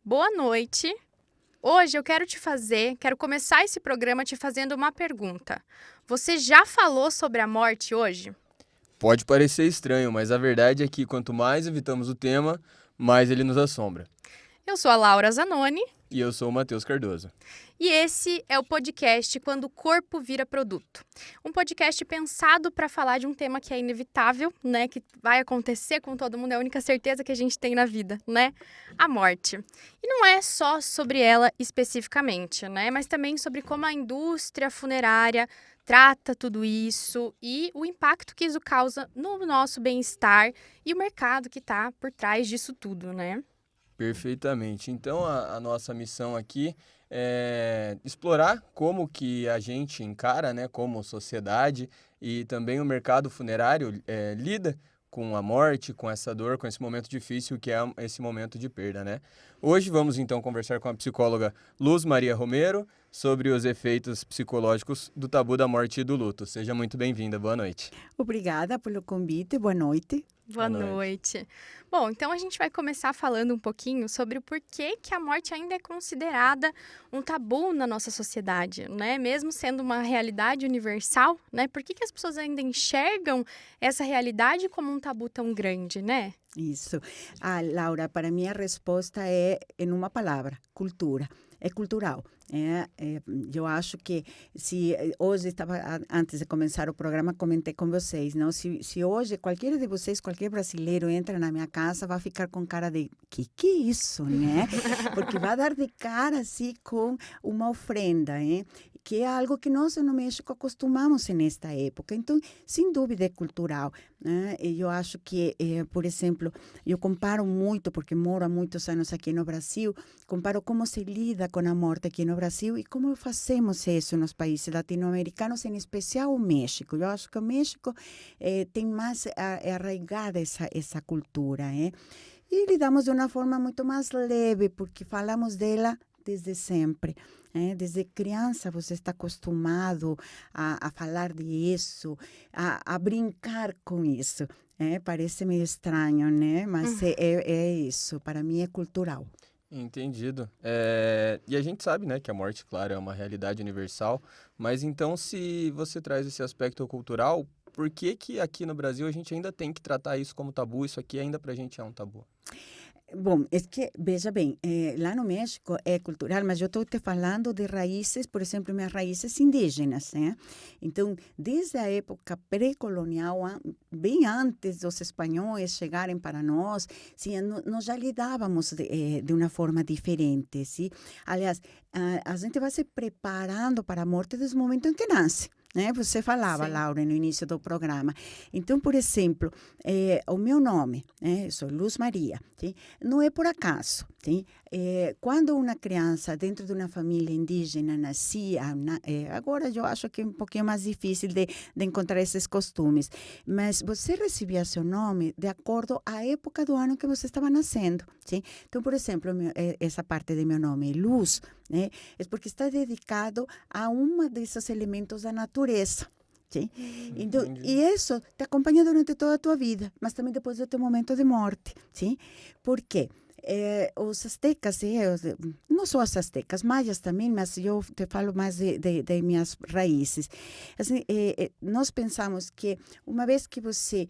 Boa noite. Hoje eu quero começar esse programa te fazendo uma pergunta. Você já falou sobre a morte hoje? Pode parecer estranho, mas a verdade é que quanto mais evitamos o tema, mais ele nos assombra. Eu sou a Laura Zanoni E eu sou o Matheus Cardoso. e esse é o podcast Quando o Corpo Vira Produto. Um podcast pensado para falar de um tema que é inevitável, né? Que vai acontecer com todo mundo, é a única certeza que a gente tem na vida, né? A morte. E não é só sobre ela especificamente, né? Mas também sobre como a indústria funerária trata tudo isso e o impacto que isso causa no nosso bem-estar e o mercado que está por trás disso tudo, né? Perfeitamente. Então a nossa missão aqui é explorar como que a gente encara, né, como sociedade e também o mercado funerário lida com a morte, com essa dor, com esse momento difícil que é esse momento de perda, né? Hoje vamos então conversar com a psicóloga Luz Maria Romero sobre os efeitos psicológicos do tabu da morte e do luto. Seja muito bem-vinda. Boa noite. Obrigada pelo convite, boa noite. Boa noite. Bom, então a gente vai começar falando um pouquinho sobre o porquê que a morte ainda é considerada um tabu na nossa sociedade, né? Mesmo sendo uma realidade universal, né? Por que as pessoas ainda enxergam essa realidade como um tabu tão grande, né? Isso. Laura, para mim a resposta é em uma palavra: cultura. É cultural. Eu acho que se hoje antes de começar o programa, comentei com vocês, não? Se hoje qualquer de vocês, qualquer brasileiro entra na minha casa, vai ficar com cara de que é isso, né? Porque vai dar de cara assim com uma ofrenda, que é algo que nós no México acostumamos nesta época. Então, sem dúvida é cultural, né? E eu acho que, por exemplo, eu comparo muito, porque moro há muitos anos aqui no Brasil, comparo como se lida com a morte aqui no Brasil e como fazemos isso nos países latino-americanos, em especial o México. Eu acho que o México tem mais arraigada essa cultura, E lidamos de uma forma muito mais leve, porque falamos dela desde sempre. Desde criança você está acostumado a falar disso, a brincar com isso. Parece meio estranho, né? Mas é isso. Para mim é cultural. Entendido. E a gente sabe, né, que a morte, claro, é uma realidade universal, mas então se você traz esse aspecto cultural, por que que aqui no Brasil a gente ainda tem que tratar isso como tabu? Isso aqui ainda pra gente é um tabu. Bom, é que, veja bem, lá no México é cultural, mas eu estou te falando de raízes, por exemplo, minhas raízes indígenas, né? Então, desde a época pré-colonial, bem antes dos espanhóis chegarem para nós, sim, nós já lidávamos de uma forma diferente, sim? Aliás, a gente vai se preparando para a morte desde o momento em que nasce. Né? Você falava, Sim. Laura, no início do programa. Então, por exemplo, o meu nome, eu sou Luz Maria, sim? Não é por acaso. Sim? Quando uma criança dentro de uma família indígena nascia, agora eu acho que é um pouquinho mais difícil de encontrar esses costumes, mas você recebia seu nome de acordo à época do ano que você estava nascendo. Sim? Então, por exemplo, essa parte de meu nome, Luz, né, é porque está dedicado a um desses elementos da natureza. Sim? Então, e isso te acompanha durante toda a tua vida, mas também depois do teu momento de morte. Sim? Por quê? Os astecas, não só os astecas, maias também, mas eu te falo mais de minhas raízes. Assim, nós pensamos que uma vez que você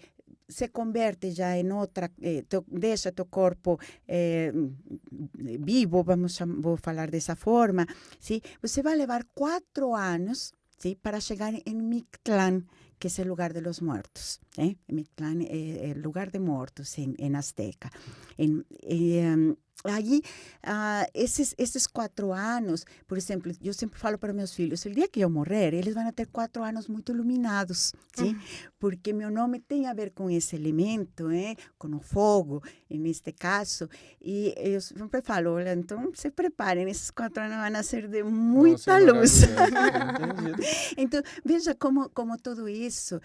se converte já em outra, deixa teu corpo vivo, vou falar dessa forma, sim? Você vai levar 4 anos, sim, para chegar em Mictlán, que é o lugar de los muertos. Mictlán é o lugar de mortos em Azteca. Aí, esses 4 anos, por exemplo, eu sempre falo para meus filhos, o dia que eu morrer, eles vão ter 4 anos muito iluminados, sim? Porque meu nome tem a ver com esse elemento, com o fogo, neste caso, e eu sempre falo, olha, então se preparem, esses 4 anos vão ser de muita luz. Entendido. Então, veja como tudo isso,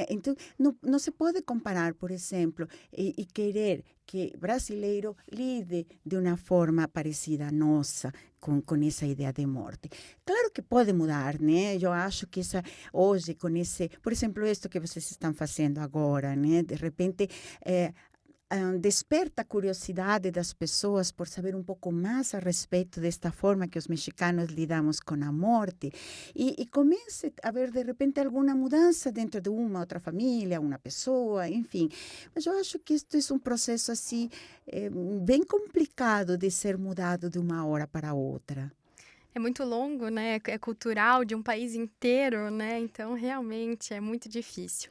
então, não se pode comparar, por exemplo, e querer que brasileiro lide de uma forma parecida à nossa, com essa ideia de morte. Claro que pode mudar, né? Eu acho que hoje, com esse, por exemplo, isto que vocês estão fazendo agora, né? De repente, desperta a curiosidade das pessoas por saber um pouco mais a respeito desta forma que os mexicanos lidamos com a morte e comece a haver, de repente, alguma mudança dentro de uma outra família, uma pessoa, enfim. Mas eu acho que isto é um processo assim, bem complicado de ser mudado de uma hora para outra. É muito longo, né? É cultural de um país inteiro, né? Então, realmente, é muito difícil.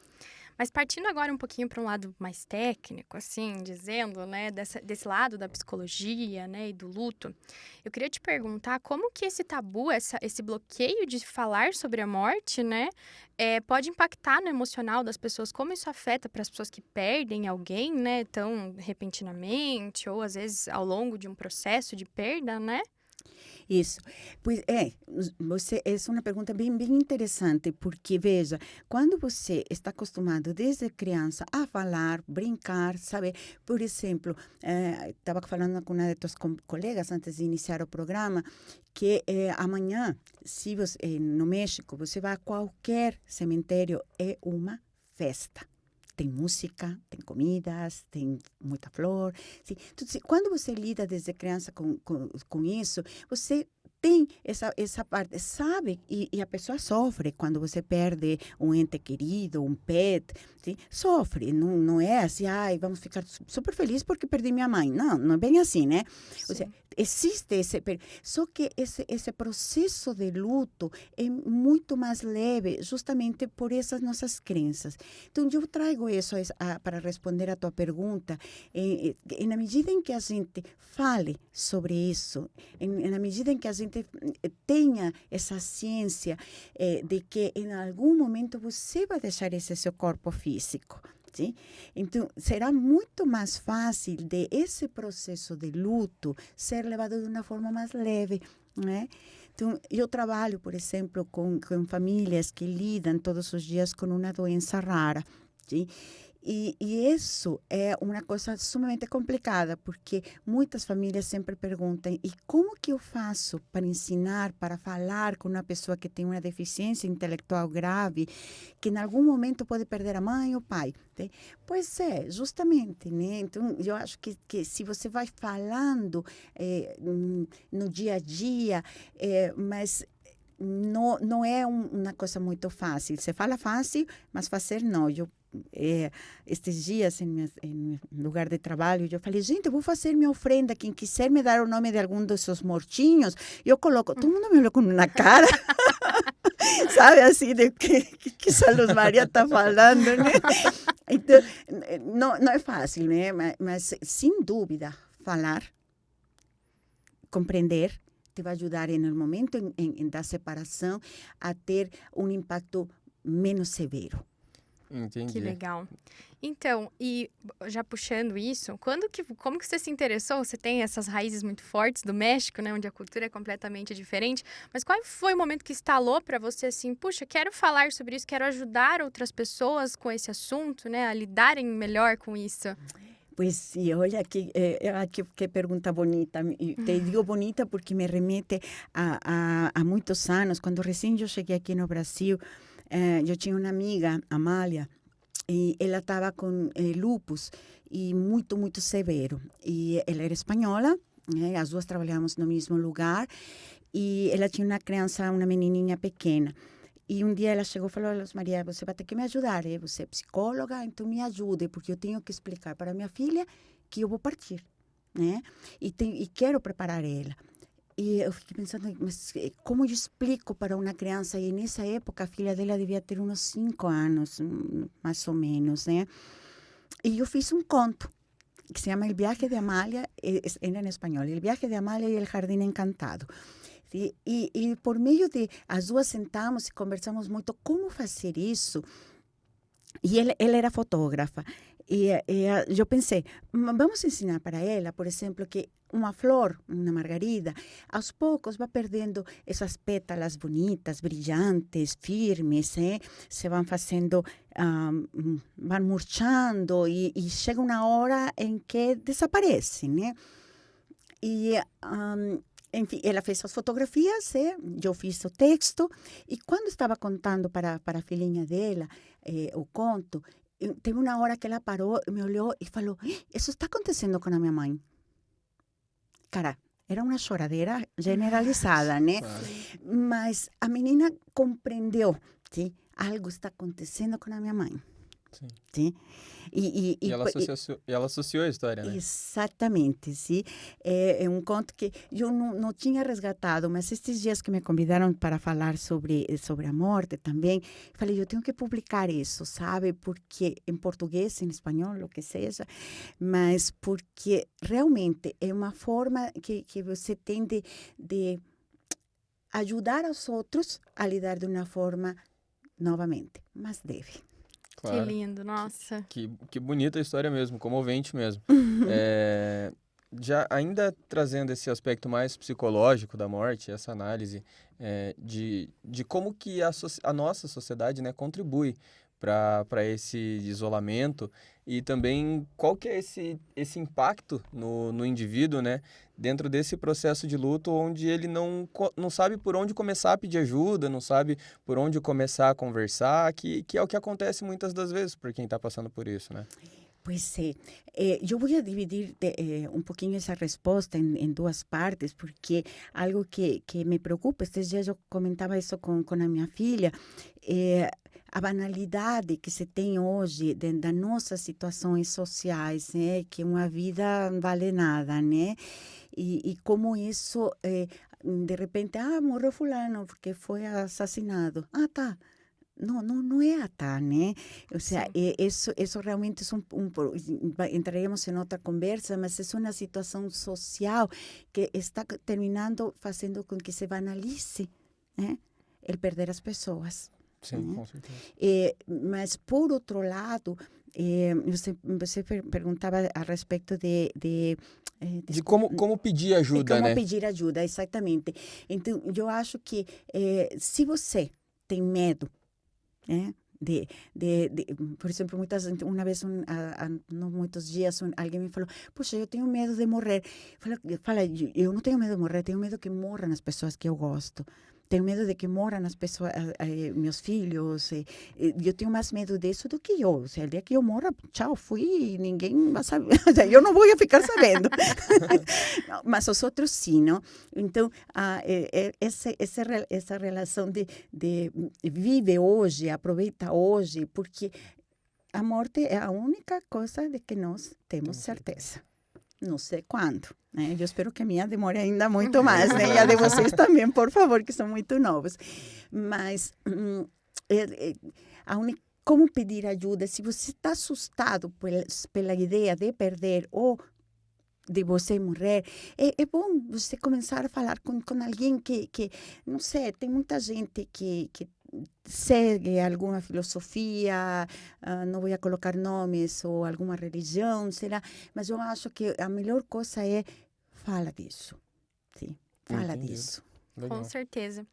Mas partindo agora um pouquinho para um lado mais técnico, assim, dizendo, né, desse lado da psicologia, né, e do luto, eu queria te perguntar como que esse tabu, esse bloqueio de falar sobre a morte, né, pode impactar no emocional das pessoas, como isso afeta para as pessoas que perdem alguém, né, tão repentinamente, ou às vezes ao longo de um processo de perda, né? Isso. Pois essa é uma pergunta bem interessante, porque, veja, quando você está acostumado desde criança a falar, brincar, sabe? Por exemplo, estava falando com uma de tuas colegas antes de iniciar o programa, que amanhã, se você, no México, você vai a qualquer cemitério, é uma festa. Tem música, tem comidas, tem muita flor. Sim. Então, quando você lida desde criança com isso, você tem essa parte, sabe? E a pessoa sofre quando você perde um ente querido, um pet, sim? Sofre, não é assim, ai, vamos ficar super felizes porque perdi minha mãe. Não é bem assim, né? Ou seja, existe só que esse processo de luto é muito mais leve, justamente por essas nossas crenças. Então, eu trago isso para responder a tua pergunta, na medida em que a gente fale sobre isso, na medida em que a gente tenha essa ciência de que em algum momento você vai deixar esse seu corpo físico. Sim? Então, será muito mais fácil de esse processo de luto ser levado de uma forma mais leve, né? Então, eu trabalho, por exemplo, com famílias que lidam todos os dias com uma doença rara, sim? E isso é uma coisa sumamente complicada, porque muitas famílias sempre perguntam, e como que eu faço para ensinar, para falar com uma pessoa que tem uma deficiência intelectual grave, que em algum momento pode perder a mãe ou o pai? Né? Pois é, justamente, né? Então, eu acho que se você vai falando no dia a dia, mas não é uma coisa muito fácil. Você fala fácil, mas fazer não. Estes dias, em meu lugar de trabalho, eu falei, gente, eu vou fazer minha ofrenda. Quem quiser me dar o nome de algum desses mortinhos, eu coloco. Todo mundo me olhou com uma cara, sabe, assim, de que essa Luz Maria está falando, né? Então, não é fácil, né? Mas sem dúvida, falar, compreender, te vai ajudar no momento da separação a ter um impacto menos severo. Entendi. Que legal. Então, e já puxando isso, como que você se interessou? Você tem essas raízes muito fortes do México, né, onde a cultura é completamente diferente, mas qual foi o momento que estalou para você assim, puxa, quero falar sobre isso, quero ajudar outras pessoas com esse assunto, né, a lidarem melhor com isso? Pois sim, olha que pergunta bonita. Te digo bonita porque me remete a muitos anos. Quando recém eu cheguei aqui no Brasil, eu tinha uma amiga, Amália, e ela estava com lupus e muito severo. E ela era espanhola, né? As duas trabalhávamos no mesmo lugar e ela tinha uma criança, uma menininha pequena. E um dia ela chegou e falou, Luz Maria, você vai ter que me ajudar, você é psicóloga, então me ajude, porque eu tenho que explicar para minha filha que eu vou partir, né? E quero preparar ela. E eu fiquei pensando, mas como eu explico para uma criança? E nessa época a filha dela devia ter uns 5 anos, mais ou menos, né? E eu fiz um conto que se chama El viaje de Amália, era em espanhol, El viaje de Amália e el jardín encantado. E por meio de as duas sentamos e conversamos muito como fazer isso. E ela era fotógrafa. E eu pensei, vamos ensinar para ela, por exemplo, que uma flor, uma margarida, aos poucos vai perdendo essas pétalas bonitas, brilhantes, firmes, se vão fazendo, vão murchando e chega uma hora em que desaparecem, né? E, enfim, ela fez as fotografias, eu fiz o texto, e quando estava contando para a filhinha dela o conto, teve uma hora que ela parou, me olhou e falou, isso está acontecendo com a minha mãe. Cara, era uma choradeira generalizada, né? Claro. Mas a menina compreendeu, sim? Algo está acontecendo com a minha mãe. Sim. Sim? E ela associou a história, né? Exatamente, sim. É um conto que eu não tinha resgatado, mas estes dias que me convidaram para falar sobre a morte também, falei, eu tenho que publicar isso, sabe? Porque em português, em espanhol, o que seja, mas porque realmente é uma forma que você tem de ajudar os outros a lidar de uma forma, novamente, mais leve. Claro. Que lindo, nossa. Que bonita a história mesmo, comovente mesmo. Já ainda trazendo esse aspecto mais psicológico da morte, essa análise de como que a nossa sociedade, né, contribui para esse isolamento e também qual que é esse impacto no indivíduo, né, dentro desse processo de luto onde ele não sabe por onde começar a pedir ajuda, não sabe por onde começar a conversar, que é o que acontece muitas das vezes por quem está passando por isso, né? Pois sí. Yo voy a dividir un poquinho esa respuesta en duas partes, porque algo que me preocupa, estes dias eu comentava isso com a minha filha, a banalidade que se tem hoje das nossas situações sociais, né? Que uma vida não vale nada, né? E como isso, de repente, morreu fulano porque foi assassinado. Tá. No é tá, né? O sea, isso realmente entraríamos em outra conversa, mas é uma situação social que está terminando fazendo com que se banalize, né? El perder as pessoas. Sim, né? com certeza. Mas, por outro lado, você perguntava a respeito de como pedir ajuda, como né? pedir ajuda, exatamente. Então, eu acho que se você tem medo, né? Por exemplo, uma vez, não muitos dias, alguém me falou, puxa, eu tenho medo de morrer. Fala, eu não tenho medo de morrer, tenho medo que morram as pessoas que eu gosto. Tenho medo de que morram as pessoas, meus filhos. Eu tenho mais medo disso do que eu. Se o dia que eu morra, tchau, fui, ninguém vai saber. Eu não vou ficar sabendo. Mas os outros sim, não? Então, essa relação de vive hoje, aproveita hoje, porque a morte é a única coisa de que nós temos certeza. Não sei quando, né? Eu espero que a minha demore ainda muito mais, né? E a de vocês também, por favor, que são muito novos. Mas como pedir ajuda? Se você está assustado pela ideia de perder ou de você morrer, é bom você começar a falar com alguém que não sei, tem muita gente que segue alguma filosofia, não vou colocar nomes, ou alguma religião, será? Mas eu acho que a melhor coisa é fala disso. Sim, fala disso. Legal. Com certeza.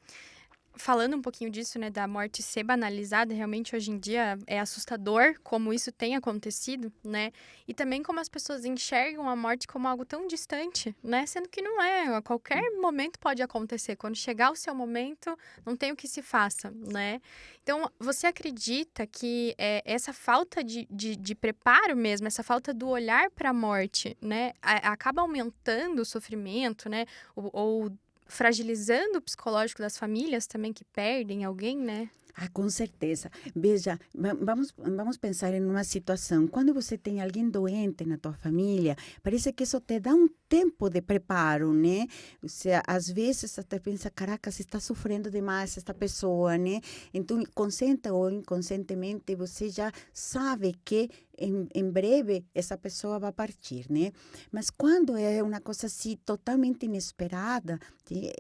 Falando um pouquinho disso, né, da morte ser banalizada, realmente hoje em dia é assustador como isso tem acontecido, né? E também como as pessoas enxergam a morte como algo tão distante, né? Sendo que não é, a qualquer momento pode acontecer. Quando chegar o seu momento, não tem o que se faça, né? Então, você acredita que essa falta de preparo mesmo, essa falta do olhar para a morte, né, acaba aumentando o sofrimento, né? Ou fragilizando o psicológico das famílias também que perdem alguém, né? Com certeza. Veja, vamos pensar em uma situação. Quando você tem alguém doente na tua família, parece que isso te dá um tempo de preparo, né? Ou seja, às vezes até pensa, caraca, se está sofrendo demais esta pessoa, né? Então, consciente ou inconscientemente, você já sabe que em breve essa pessoa vai partir, né? Mas quando é uma coisa assim totalmente inesperada,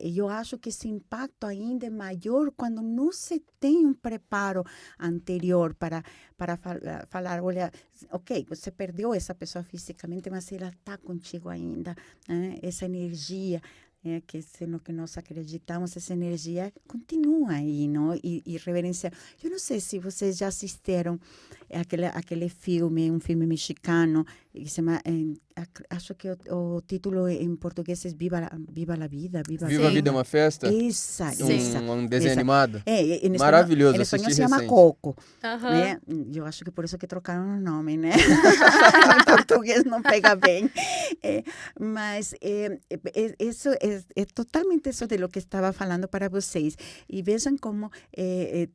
eu acho que esse impacto ainda é maior quando não se tem um preparo anterior para falar, olha, ok, você perdeu essa pessoa fisicamente, mas ela está contigo ainda, né? Essa energia, que é no que nós acreditamos, essa energia continua aí, não? E reverência. Eu não sei se vocês já assistiram aquele filme, um filme mexicano, que se chama, acho que o título em português é Viva la Vida. Viva a Vida é uma Festa? Essa. Um desenho animado? Em maravilhoso, em espanhol se assisti chama recente. Coco. Aham. Né? Eu acho que por isso que trocaram o nome, né? Em português não pega bem. Mas isso é totalmente isso de lo que estava falando para vocês. E vejam como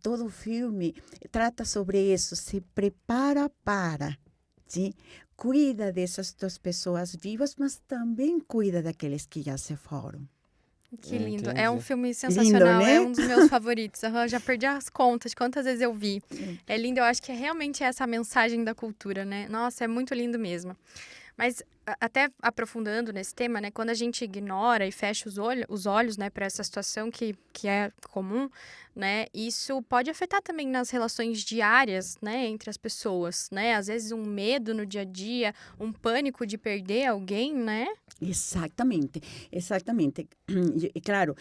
todo o filme trata sobre isso, se prepara para, sim? Cuida dessas duas pessoas vivas, mas também cuida daqueles que já se foram. Que lindo. Entendi. É um filme sensacional, né? é um dos meus favoritos. Aham, já perdi as contas de quantas vezes eu vi. É lindo, eu acho que é realmente essa a mensagem da cultura, né? Nossa, é muito lindo mesmo. Mas até aprofundando nesse tema, né? Quando a gente ignora e fecha os olhos, né, para essa situação que é comum, né? Isso pode afetar também nas relações diárias, né, entre as pessoas, né? Às vezes um medo no dia a dia, um pânico de perder alguém, né? Exatamente. E claro,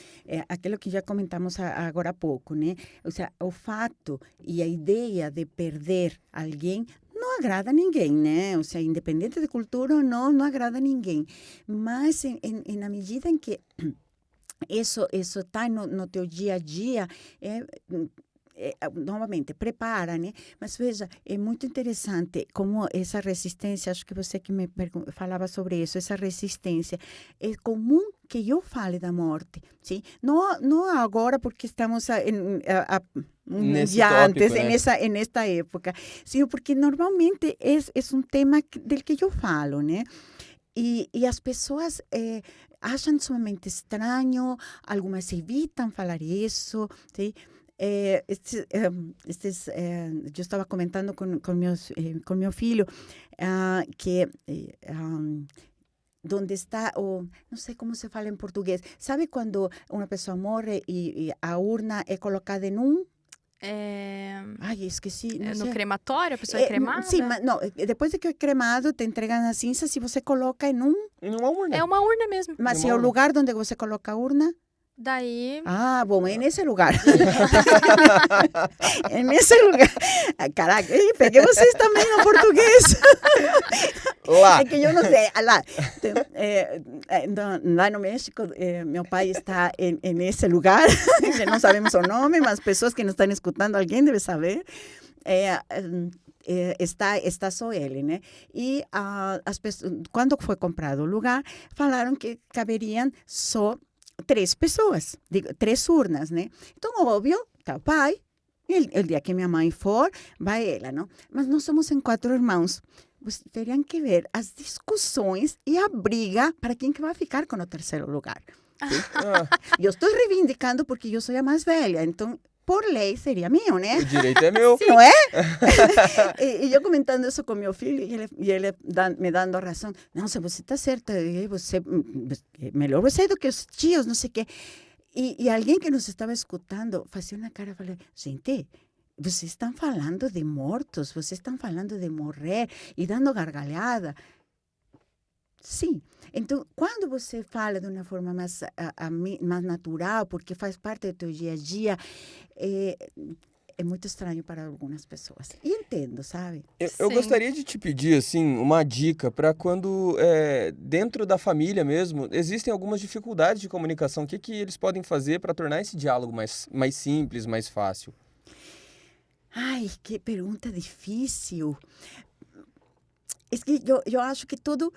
aquilo que já comentamos agora há pouco, né? Ou seja, o fato e a ideia de perder alguém não agrada a ninguém, né? Ou seja, independente de cultura ou não agrada a ninguém. Mas, na medida em que isso está no teu dia a dia, novamente, prepara, né? Mas veja, é muito interessante como essa resistência, acho que você que me falava sobre isso, essa resistência, é comum que eu fale da morte, sim? Não agora porque estamos Nesse dia tópico, antes, né? nesta época, sim, porque normalmente é um tema del que eu falo, né? E as pessoas acham sumamente estranho, algumas evitam falar isso, sim? Eu estava comentando com meu filho que onde está não sei como se fala em português, sabe quando uma pessoa morre e a urna é colocada em ai, esqueci, não No sei. crematório, a pessoa é cremada? Sim, mas não, depois de que é cremado, te entregam as cinzas e você coloca em E não é urna. É uma urna mesmo. mas Em se uma é o urna. lugar onde você coloca a urna. Daí, Ah, bom, é nesse lugar. É nesse lugar. Caraca, peguei vocês também no português. Lá. É que eu não sei. Lá, lá no México, meu pai está nesse lugar. Que não sabemos o nome, mas pessoas que nos estão escutando, alguém deve saber. Está só ele, né? E as pessoas, quando foi comprado o lugar, falaram que caberiam só 3 pessoas, 3 urnas, né? Então, óbvio, tá o pai, e o dia que minha mãe for, vai ela, não? Mas nós somos em 4 irmãos. Vocês teriam que ver as discussões e a briga para quem que vai ficar com o terceiro lugar. Eu estou reivindicando porque eu sou a mais velha, então, por lei, seria meu, né? O direito é meu. Não é? E eu comentando isso com meu filho, e ele me dando razão. Não, se você está certa, melhor você do que os tios, não sei o quê. E alguém que nos estava escutando fazia uma cara e falou, gente, vocês estão falando de mortos, vocês estão falando de morrer e dando gargalhada. Sim. Então, quando você fala de uma forma mais natural, porque faz parte do teu dia a dia, é muito estranho para algumas pessoas. E entendo, sabe? Eu gostaria de te pedir, assim, uma dica para quando, dentro da família mesmo, existem algumas dificuldades de comunicação. O que eles podem fazer para tornar esse diálogo mais simples, mais fácil? Ai, que pergunta difícil. É que eu acho que tudo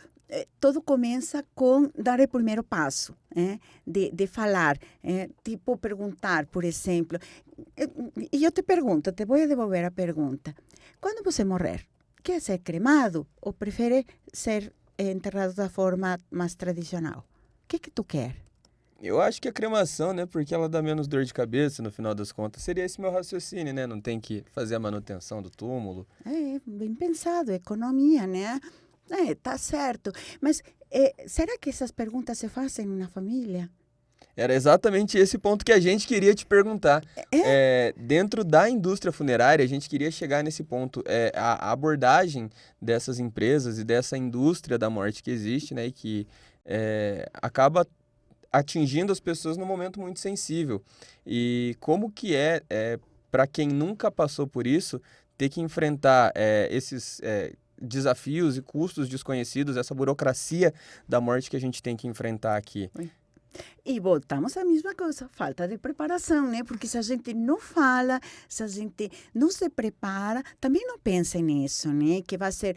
começa com dar o primeiro passo, de falar, tipo perguntar, por exemplo. E eu te pergunto, te vou devolver a pergunta. Quando você morrer, quer ser cremado ou prefere ser enterrado da forma mais tradicional? O que tu quer? Eu acho que a cremação, né, porque ela dá menos dor de cabeça, no final das contas, seria esse meu raciocínio, né? Não tem que fazer a manutenção do túmulo. Bem pensado, economia, né? Tá certo. Mas será que essas perguntas se fazem na família? Era exatamente esse ponto que a gente queria te perguntar. Dentro da indústria funerária, a gente queria chegar nesse ponto. A abordagem dessas empresas e dessa indústria da morte que existe, né, e que acaba atingindo as pessoas num momento muito sensível. E como que para quem nunca passou por isso, ter que enfrentar esses desafios e custos desconhecidos, essa burocracia da morte que a gente tem que enfrentar aqui. E voltamos à mesma coisa, falta de preparação, né? Porque se a gente não fala, se a gente não se prepara, também não pensa nisso, né? Que vai ser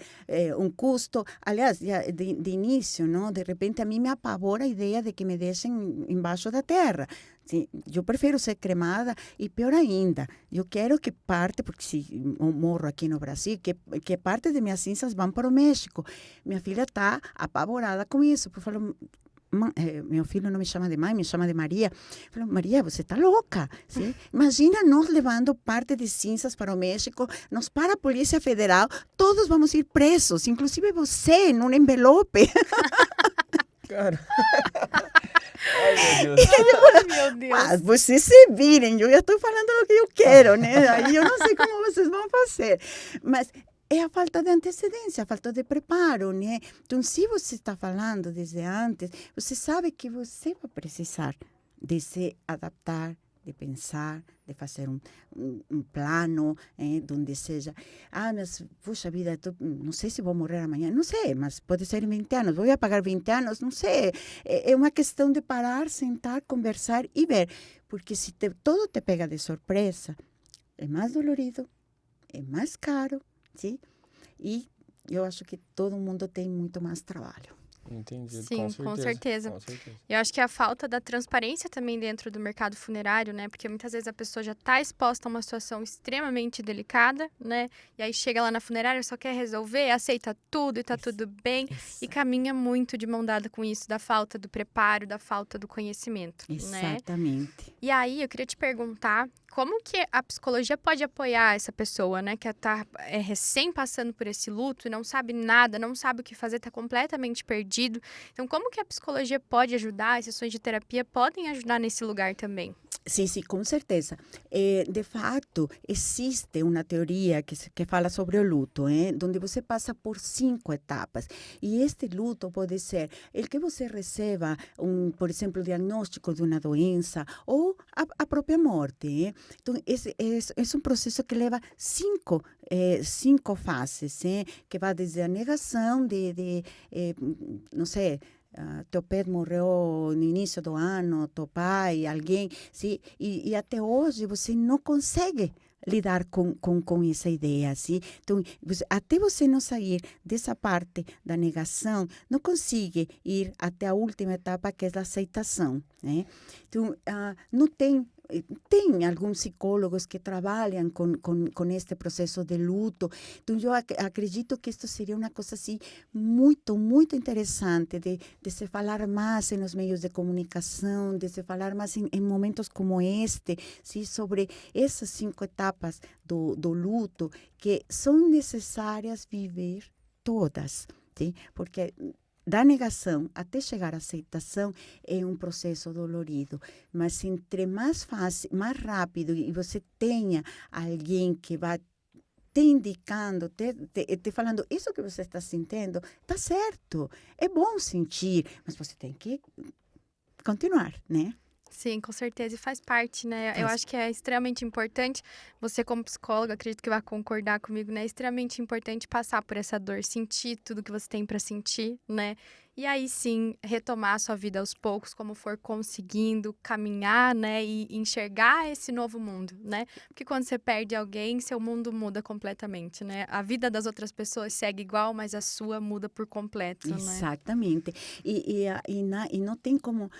um custo. Aliás, de início, não? De repente, a mim me apavora a ideia de que me deixem embaixo da terra. Sim, eu prefiro ser cremada e, pior ainda, eu quero que parte, porque se eu morro aqui no Brasil, que parte de minhas cinzas vão para o México. Minha filha está apavorada com isso, porque falou... meu filho não me chama de mãe, me chama de Maria. Eu falei, Maria, você está louca. Sim? Imagina nós levando parte de cinzas para o México, nos para a Polícia Federal, todos vamos ir presos, inclusive você, num envelope. Cara... Ai, meu Deus. Ai, meu Deus. Mas vocês se virem, eu já estou falando o que eu quero, né? Aí eu não sei como vocês vão fazer. Mas é a falta de antecedência, a falta de preparo, né? Então, se você está falando desde antes, você sabe que você vai precisar de se adaptar, de pensar, de fazer um plano, onde seja, mas, puxa vida, não sei se vou morrer amanhã, não sei, mas pode ser em 20 anos, vou pagar 20 anos, não sei. É uma questão de parar, sentar, conversar e ver, porque se todo te pega de surpresa, é mais dolorido, é mais caro, sim? E eu acho que todo mundo tem muito mais trabalho. Entendi, Sim, com certeza. Com certeza. Eu acho que a falta da transparência também dentro do mercado funerário, né? Porque muitas vezes a pessoa já está exposta a uma situação extremamente delicada, né? E aí chega lá na funerária, só quer resolver, aceita tudo e tá tudo bem. E caminha muito de mão dada com isso, da falta do preparo, da falta do conhecimento, né? Exatamente. E aí, eu queria te perguntar, como que a psicologia pode apoiar essa pessoa, né? Que está recém passando por esse luto e não sabe nada, não sabe o que fazer, está completamente perdido. Então, como que a psicologia pode ajudar? As sessões de terapia podem ajudar nesse lugar também? Sim, sim, com certeza. De fato, existe uma teoria que fala sobre o luto, onde você passa por 5 etapas. E este luto pode ser o que você receba, por exemplo, o diagnóstico de uma doença ou a própria morte. Então, é um processo que leva 5 fases, que vai desde a negação não sei, teu pet morreu no início do ano, teu pai, alguém, sim? E até hoje você não consegue lidar com essa ideia, sim? Então, até você não sair dessa parte da negação, não consegue ir até a última etapa, que é a aceitação, né? Então, não tem alguns psicólogos que trabalham com este processo de luto. Então, eu acredito que isto seria uma coisa assim, muito, muito interessante de se falar mais nos meios de comunicação, de se falar mais em momentos como este, sim, sobre essas 5 etapas do luto, que são necessárias viver todas, sim? Porque da negação até chegar à aceitação é um processo dolorido, mas entre mais fácil, mais rápido, e você tenha alguém que vai te indicando, te falando, isso que você está sentindo, está certo, é bom sentir, mas você tem que continuar, né? Sim, com certeza, e faz parte, né? Eu acho que é extremamente importante, você como psicóloga, acredito que vai concordar comigo, né? É extremamente importante passar por essa dor, sentir tudo que você tem para sentir, né? E aí sim, retomar a sua vida aos poucos, como for conseguindo, caminhar, né? E enxergar esse novo mundo, né? Porque quando você perde alguém, seu mundo muda completamente, né? A vida das outras pessoas segue igual, mas a sua muda por completo, né? Exatamente. E não tem como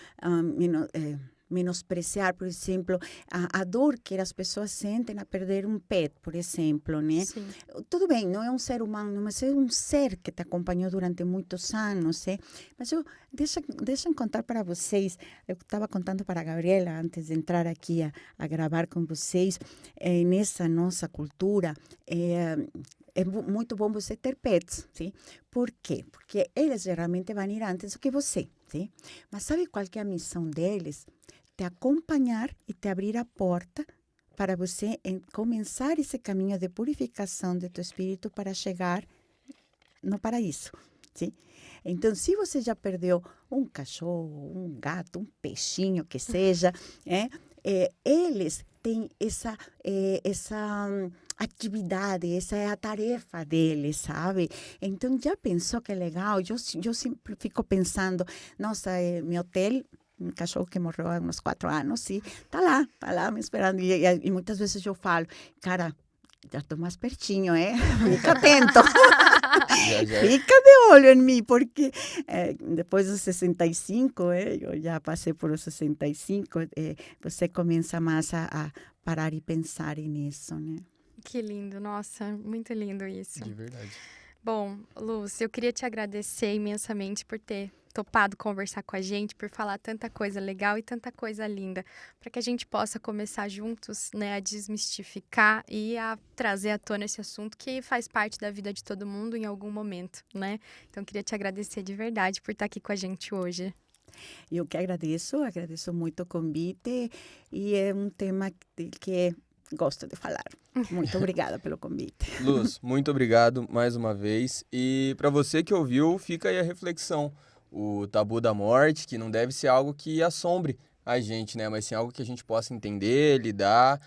menospreciar, por exemplo, a dor que as pessoas sentem a perder um pet, por exemplo, né? Sim. Tudo bem, não é um ser humano, mas é um ser que te acompanhou durante muitos anos, Mas deixa eu contar para vocês, eu estava contando para a Gabriela antes de entrar aqui a gravar com vocês, nessa nossa cultura, é muito bom você ter pets, sim? Por quê? Porque eles geralmente vão ir antes do que você, sim? Mas sabe qual que é a missão deles? Te acompanhar e te abrir a porta para você começar esse caminho de purificação de teu espírito para chegar no paraíso, sim? Então, se você já perdeu um cachorro, um gato, um peixinho, que seja, eles têm atividade, essa é a tarefa dele, sabe? Então, já pensou que legal? Eu sempre fico pensando, nossa, meu hotel, um cachorro que morreu há uns 4 anos, e tá lá me esperando. E muitas vezes eu falo, cara, já estou mais pertinho, Fica atento. Já. Fica de olho em mim, porque depois dos 65, eu já passei por os 65, você começa mais a parar e pensar nisso, né? Que lindo, nossa, muito lindo isso. De verdade. Bom, Lúcia, eu queria te agradecer imensamente por ter topado conversar com a gente, por falar tanta coisa legal e tanta coisa linda, para que a gente possa começar juntos, né, a desmistificar e a trazer à tona esse assunto que faz parte da vida de todo mundo em algum momento, né? Então, eu queria te agradecer de verdade por estar aqui com a gente hoje. Eu que agradeço muito o convite, e é um tema que gosto de falar. Muito obrigada pelo convite. Luz, muito obrigado mais uma vez. E para você que ouviu, fica aí a reflexão. O tabu da morte, que não deve ser algo que assombre a gente, né? Mas sim algo que a gente possa entender, lidar,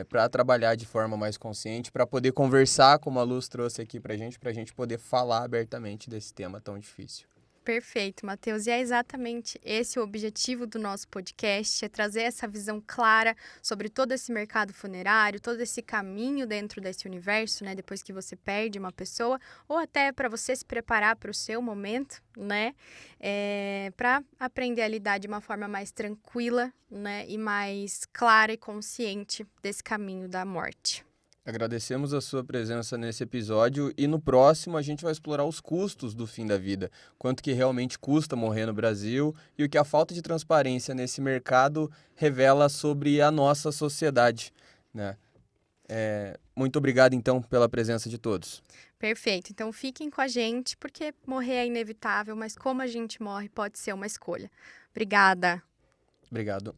para trabalhar de forma mais consciente, para poder conversar, como a Luz trouxe aqui para a gente poder falar abertamente desse tema tão difícil. Perfeito, Matheus. E é exatamente esse o objetivo do nosso podcast, é trazer essa visão clara sobre todo esse mercado funerário, todo esse caminho dentro desse universo, né? Depois que você perde uma pessoa, ou até para você se preparar para o seu momento, né? Para aprender a lidar de uma forma mais tranquila, né? E mais clara e consciente desse caminho da morte. Agradecemos a sua presença nesse episódio e no próximo a gente vai explorar os custos do fim da vida, quanto que realmente custa morrer no Brasil e o que a falta de transparência nesse mercado revela sobre a nossa sociedade, né? Muito obrigado, então, pela presença de todos. Perfeito. Então, fiquem com a gente, porque morrer é inevitável, mas como a gente morre pode ser uma escolha. Obrigada. Obrigado.